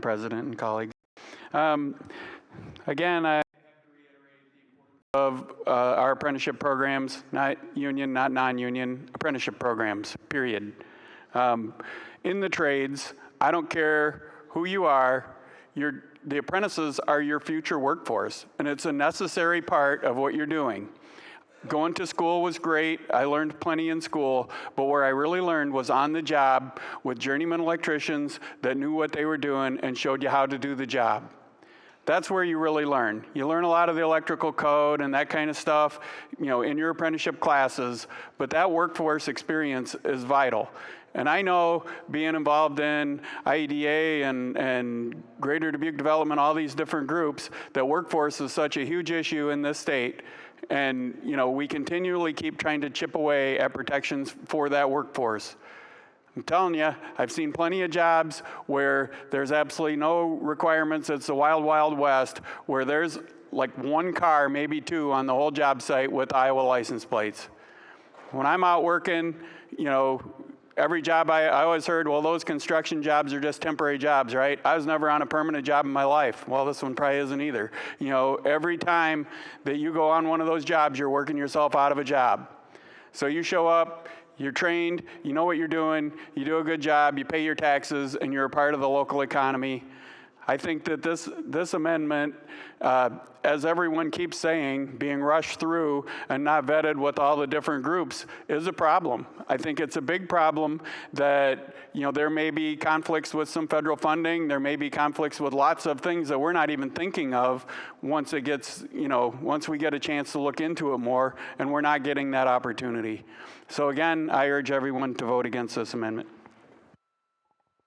President and colleagues. Again, I have to reiterate the importance of our apprenticeship programs, not union, not non-union, apprenticeship programs, period. In the trades, I don't care who you are, the apprentices are your future workforce, and it's a necessary part of what you're doing. Going to school was great. I learned plenty in school, but where I really learned was on the job with journeyman electricians that knew what they were doing and showed you how to do the job. That's where you really learn. You learn a lot of the electrical code and that kind of stuff, in your apprenticeship classes, but that workforce experience is vital. And I know, being involved in IEDA and Greater Dubuque Development, all these different groups, that workforce is such a huge issue in this state. And, we continually keep trying to chip away at protections for that workforce. I'm telling you, I've seen plenty of jobs where there's absolutely no requirements. It's the wild, wild west, where there's like one car, maybe two, on the whole job site with Iowa license plates. When I'm out working, every job I always heard, well, those construction jobs are just temporary jobs, right? I was never on a permanent job in my life. Well, this one probably isn't either. Every time that you go on one of those jobs, you're working yourself out of a job. So you show up, you're trained, you know what you're doing, you do a good job, you pay your taxes, and you're a part of the local economy. I think that this amendment, as everyone keeps saying, being rushed through and not vetted with all the different groups, is a problem. I think it's a big problem that, there may be conflicts with some federal funding. There may be conflicts with lots of things that we're not even thinking of once it gets, once we get a chance to look into it more, and we're not getting that opportunity. So again, I urge everyone to vote against this amendment.